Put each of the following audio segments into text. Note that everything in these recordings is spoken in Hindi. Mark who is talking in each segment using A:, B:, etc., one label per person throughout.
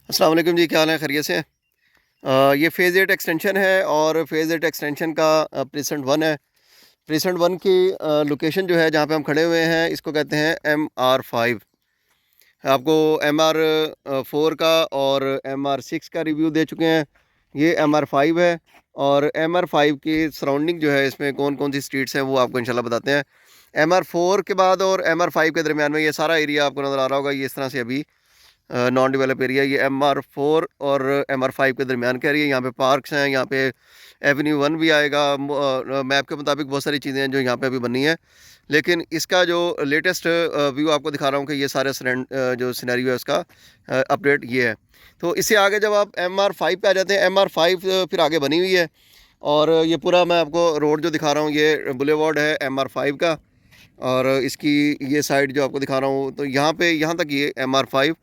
A: अस्सलाम वालेकुम जी, क्या हाल है? खैरियत से हैं? ये फ़ेज़ 8 एक्सटेंशन है और फ़ेज़ 8 एक्सटेंशन का प्रीसेंट 1 है। प्रीसेंट 1 की लोकेशन जो है जहाँ पे हम खड़े हुए हैं इसको कहते हैं MR5। आपको MR 4 का और MR 6 का रिव्यू दे चुके हैं। ये MR 5 है और MR 5 की सराउंडिंग जो है इसमें कौन कौन सी स्ट्रीट्स हैं वो आपको इंशाल्लाह बताते हैं। MR 4 के बाद और MR 5 के दरमियान में ये सारा एरिया आपको नज़र आ रहा होगा, ये इस तरह से अभी नॉन डेवलप एरिया। ये MR 4 और MR 5 के दरमियान का एरिया। यहाँ पे पार्क्स हैं, यहाँ पे एवेन्यू 1 भी आएगा। मैप के मुताबिक बहुत सारी चीज़ें हैं जो यहाँ पे अभी बनी हैं, लेकिन इसका जो लेटेस्ट व्यू आपको दिखा रहा हूँ कि ये सारे जो सिनेरियो है उसका अपडेट ये है। तो इससे आगे जब आप MR 5 पे आ जाते हैं, MR 5 फिर आगे बनी हुई है और ये पूरा मैं आपको रोड जो दिखा रहा हूँ ये बुलेवार्ड है MR 5 का। और इसकी ये साइड जो आपको दिखा रहा हूँ तो यहाँ पे यहाँ तक ये MR 5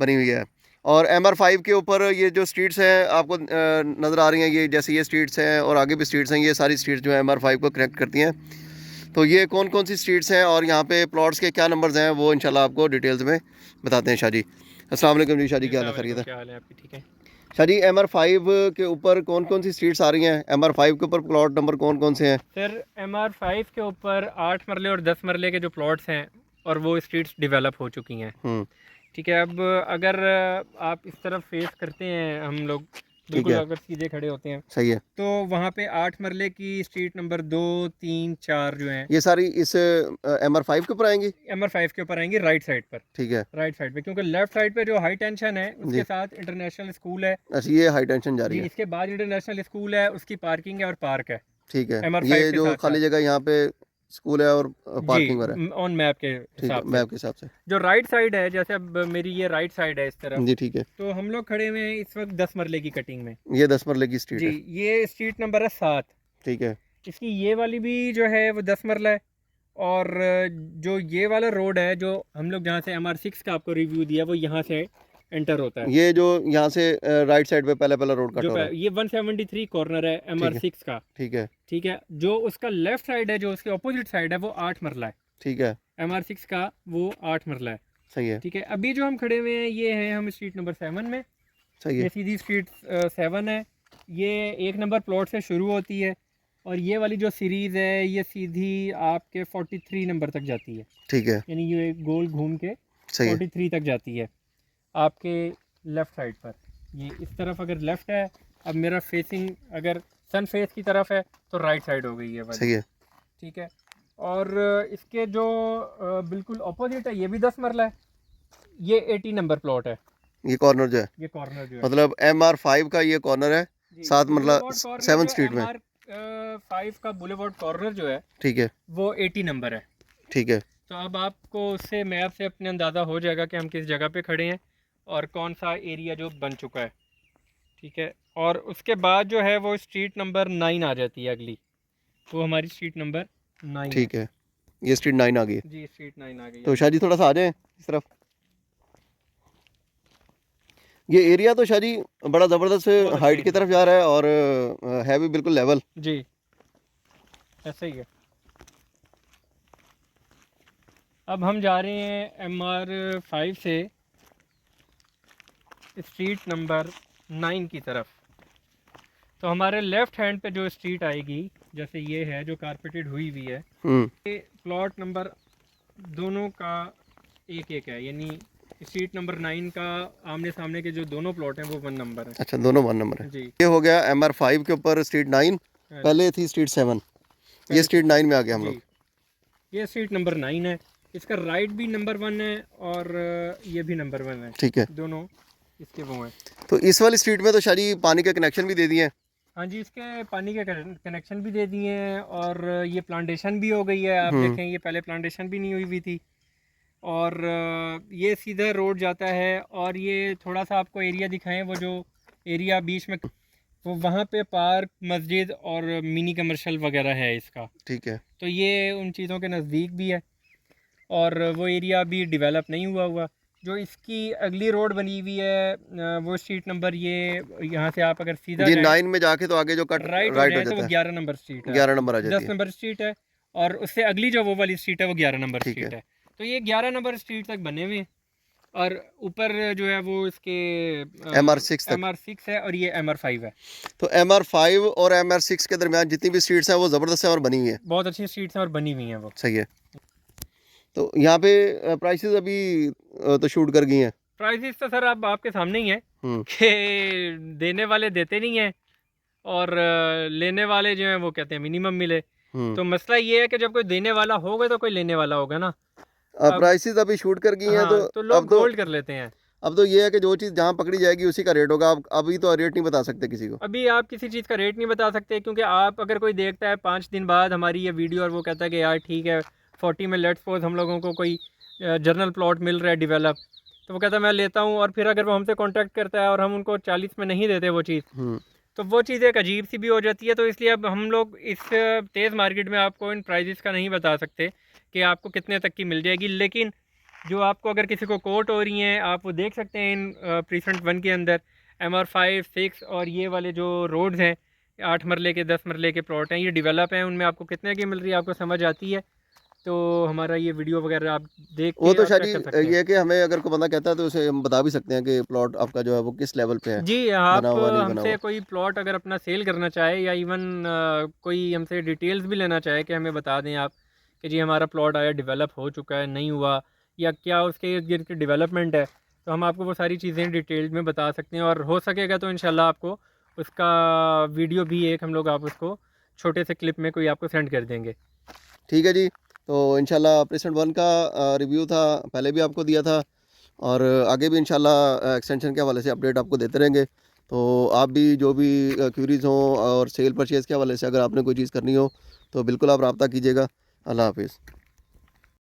A: बनी हुई है। और MR 5 के ऊपर ये जो स्ट्रीट्स हैं आपको नज़र आ रही हैं, ये जैसे ये स्ट्रीट्स हैं और आगे भी स्ट्रीट्स हैं, ये सारी स्ट्रीट्स जो है MR 5 को कनेक्ट करती हैं। तो ये कौन कौन सी स्ट्रीट्स हैं और यहाँ पे प्लॉट्स के क्या नंबर्स हैं वो इंशाल्लाह आपको डिटेल्स में बताते हैं। शाह जी, अस्सलाम वालेकुम जी। शाह जी,
B: जी,
A: क्या हाल
B: अस्सलाम
A: है? खैरियत
B: वालेकुम,
A: है?
B: क्या हाल है आपकी? ठीक है।
A: शाह जी, MR 5 के ऊपर कौन कौन सी स्ट्रीट्स आ रही हैं? MR 5 के ऊपर प्लॉट नंबर कौन कौन से हैं?
B: सर, MR 5 के ऊपर 8 मरले और 10 मरले के जो प्लॉट्स हैं और वो स्ट्रीट्स डेवलप हो चुकी हैं।
A: हम्म।
B: ठीक है। अब अगर आप इस तरफ फेस करते हैं, हम लोग
A: ठीक
B: बिल्कुल
A: है।
B: अगर सीधे खड़े होते हैं
A: सही है।
B: तो वहाँ पे 8 मरले की स्ट्रीट नंबर 2, 3, 4 जो हैं
A: ये सारी इस MR 5 के ऊपर आएंगी?
B: MR 5 के ऊपर आएंगी, राइट साइड पर।
A: ठीक है
B: राइट साइड पे, क्योंकि लेफ्ट साइड पे जो हाई टेंशन है
A: जी।
B: उसके साथ इंटरनेशनल स्कूल है।
A: अच्छा, ये हाई टेंशन जा रही
B: जी,
A: है।
B: इसके बाद इंटरनेशनल स्कूल है, उसकी पार्किंग है और पार्क है
A: ठीक है।
B: MR 5
A: ये
B: के
A: जो
B: साथ
A: खाली
B: साथ।
A: जगह यहाँ पे स्कूल है और
B: जी,
A: पार्किंग वगैरह।
B: ऑन मैप के
A: ठीक है,
B: हिसाब से।
A: मैप के हिसाब से।
B: जो राइट साइड है, जैसे अब मेरी ये राइट साइड है इस तरफ,
A: जी ठीक है।
B: तो हम लोग खड़े हुए हैं इस वक्त 10 मरले की कटिंग में।
A: ये 10 मरले की स्ट्रीट
B: जी,
A: है।
B: ये स्ट्रीट नंबर है 7।
A: ठीक है।
B: इसकी ये वाली भी जो है वो 10 मरला है। और जो ये वाला रोड है, जो हम लोग जहाँ से MR 6 का आपको रिव्यू दिया, वो यहाँ से एंटर होता है।
A: ये जो यहाँ से राइट साइड पे पहला पहला रोड कट
B: जो
A: हो रहा है।
B: ये 173 कॉर्नर है
A: ठीक
B: MR
A: है।
B: 6 का।
A: ठीक है।
B: ठीक है। जो उसका लेफ्ट साइड है, जो उसके ऑपोजिट साइड है, वो 8 मरला है।
A: ठीक है।
B: MR 6 का वो 8 मरला है।
A: सही है।
B: ठीक है। अभी जो हम खड़े हुए हैं, ये हैं हम स्ट्रीट नंबर 7 में।
A: सही
B: ये
A: है।
B: सीधी स्ट्रीट 7 है। ये 1 नंबर प्लॉट से शुरू होती है और ये वाली जो सीरीज़ है ये सीधी आपके 43 नंबर तक जाती है।
A: ठीक है।
B: यानी ये गोल घूम के
A: सही है।
B: 43 तक जाती है आपके लेफ़्ट साइड पर। ये इस तरफ अगर लेफ़्ट है, अब मेरा फेसिंग अगर सन फेस की तरफ है तो राइट साइड हो गई है वाली।
A: सही है।
B: ठीक है। और इसके जो बिल्कुल अपोजिट है, ये भी 10 मरला है। ये 80 नंबर प्लॉट है।
A: ये कॉर्नर जो है,
B: ये कॉर्नर जो है,
A: मतलब MR 5 का ये कॉर्नर है।
B: जी,
A: 7 मतलब
B: बुलेवार्ड कॉर्नर
A: 7
B: जो
A: स्ट्रीट में।
B: MR 5 का बुलेवार्ड कॉर्नर जो है
A: ठीक है।
B: वो 80 नंबर है।
A: ठीक है।
B: तो अब आपको उससे मैप से अपने अंदाज़ा हो जाएगा कि हम किस जगह पे खड़े हैं और कौन सा एरिया जो बन चुका है। ठीक है। और उसके बाद जो है वो स्ट्रीट नंबर 9 आ जाती है अगली। वो हमारी स्ट्रीट नंबर 9 है।
A: ठीक है। ये स्ट्रीट 9 आ गई है।
B: जी, स्ट्रीट 9 आ गई
A: तो
B: अभी।
A: शाह जी थोड़ा सा आ जाएं इस तरफ। ये एरिया तो शाह जी बड़ा ज़बरदस्त
B: बहुत अच्छा
A: हाइट की
B: एरिया
A: तरफ जा रहा है और है भी बिल्कुल लेवल।
B: जी, ऐसा ही है। अब हम जा रहे हैं MR 5 से स्ट्रीट नंबर 9 की तरफ। तो हमारे लेफ़्ट हैंड पे जो स्ट्रीट आएगी, जैसे ये है जो कारपेटेड हुई हुई है,
A: हम्म।
B: ये प्लॉट नंबर दोनों का एक एक है। यानी स्ट्रीट नंबर 9 का आमने सामने के जो दोनों प्लॉट हैं वो 1 नंबर है।
A: अच्छा, दोनों 1 नंबर है।
B: जी।
A: ये हो गया MR 5 के ऊपर स्ट्रीट 9।
B: हाँ,
A: पहले थी स्ट्रीट 7। ये
B: पहले
A: स्ट्रीट 9 में आ गया हम
B: जी,
A: लोग।
B: ये स्ट्रीट नंबर 9 है। इसका राइट भी नंबर 1 है और ये भी नंबर 1 है।
A: ठीक है।
B: दोनों इसके वो हैं।
A: तो इस वाली स्ट्रीट में तो शाह जी पानी के कनेक्शन भी दे दिए हैं।
B: हाँ जी, इसके पानी के कनेक्शन भी दे दिए हैं और ये प्लांटेशन भी हो गई है। आप
A: हम्म।
B: देखें, ये पहले प्लांटेशन भी नहीं हुई हुई थी। और ये सीधा रोड जाता है और ये थोड़ा सा आपको एरिया दिखाएं, वो जो एरिया बीच में, वो वहाँ पे पार्क, मस्जिद और मिनी कमर्शियल वगैरह है इसका।
A: ठीक है।
B: तो ये उन चीज़ों के नज़दीक भी है और वो एरिया अभी डेवलप नहीं हुआ हुआ। जो इसकी अगली रोड बनी हुई है वो स्ट्रीट नंबर, ये यहाँ से आप अगर सीधा
A: जी,
B: जाएँ
A: 9 में जाके तो आगे जो कट
B: राइट हो
A: राइट हो
B: जाए तो वो
A: जाता है,
B: 11 नंबर स्ट्रीट है
A: 11
B: आपकी।
A: नंबर आ जाती
B: 10
A: है।
B: नंबर स्ट्रीट है और उससे अगली जो वो वाली स्ट्रीट है वो 11 नंबर
A: ठीक
B: स्ट्रीट
A: है।
B: है। तो ये 11 नंबर स्ट्रीट तक बने हुए हैं। और ऊपर जो है वो इसके
A: MR6 तक।
B: MR6 है और ये MR5 है।
A: तो MR5 और MR6 के दरमियान जितनी भी सीट्स हैं वो ज़बरदस्त है और बनी हुई है।
B: बहुत अच्छी स्ट्रीट्स हैं और बनी हुई हैं वो।
A: सही है। तो यहाँ पे प्राइसेस अभी तो शूट कर गई हैं।
B: प्राइसेस तो सर अब आपके सामने ही है
A: हम्म।
B: कि देने वाले देते नहीं हैं और लेने वाले जो हैं वो कहते हैं मिनिमम मिले। तो मसला ये है कि जब कोई देने वाला होगा तो कोई लेने वाला होगा ना। अब
A: प्राइसेस अभी शूट कर गई हैं,
B: हाँ, तो
A: तो
B: लोग होल्ड कर लेते हैं।
A: अब तो ये है कि जो चीज़ जहाँ पकड़ी जाएगी उसी का रेट होगा। अब अभी तो रेट नहीं बता सकते किसी को।
B: अभी आप किसी चीज़ का रेट नहीं बता सकते, क्योंकि आप अगर कोई देखता है 5 दिन बाद हमारी ये वीडियो और वो कहता है कि यार ठीक है 40 में लेट्स सपोज हम लोगों को कोई जर्नल प्लॉट मिल रहा है डेवलप, तो वो कहता है मैं लेता हूँ, और फिर अगर वो हमसे कांटेक्ट करता है और हम उनको 40 में नहीं देते वो चीज़, तो वो चीज़ एक अजीब सी भी हो जाती है। तो इसलिए अब हम लोग इस तेज़ मार्केट में आपको इन प्राइजेस का नहीं बता सकते कि आपको कितने तक की मिल जाएगी। लेकिन जो आपको अगर किसी को कोट हो रही हैं आप वो देख सकते हैं इन प्रीसेंट 1 के अंदर MR5, 6 और ये वाले जो रोड्स हैं 8 मरले के 10 मरले के प्लॉट हैं, ये डेवलप हैं, उनमें आपको कितने की मिल रही है आपको समझ आती है। तो हमारा ये वीडियो वगैरह आप देख
A: वो
B: के
A: तो
B: आप
A: शायद
B: चेक कर सकते
A: ये
B: हैं।
A: है कि हमें अगर कोई बंदा कहता है तो उसे हम बता भी सकते हैं कि प्लॉट आपका जो है वो किस लेवल पे है,
B: जी,
A: बना
B: आप
A: हुआ नहीं बना
B: हमसे
A: हुआ।
B: कोई प्लॉट अगर अपना सेल करना चाहे या इवन कोई हमसे डिटेल्स भी लेना चाहे कि हमें बता दें आप कि जी हमारा प्लॉट आया डेवलप हो चुका है नहीं हुआ, या क्या उसके इर्द गिर्द की डेवलपमेंट है, तो हम आपको वो सारी चीज़ें डिटेल में बता सकते हैं। और हो सकेगा तो इंशाल्लाह आपको उसका वीडियो भी एक हम लोग आप उसको छोटे से क्लिप में कोई आपको सेंड कर देंगे।
A: ठीक है जी। तो इंशाल्लाह प्रेसेंट 1 का रिव्यू था, पहले भी आपको दिया था और आगे भी इंशाल्लाह एक्सटेंशन के हवाले से अपडेट आपको देते रहेंगे। तो आप भी जो भी क्यूरीज़ हों और सेल परचेज़ के हवाले से अगर आपने कोई चीज़ करनी हो तो बिल्कुल आप रब्ता कीजिएगा। अल्लाह हाफिज़।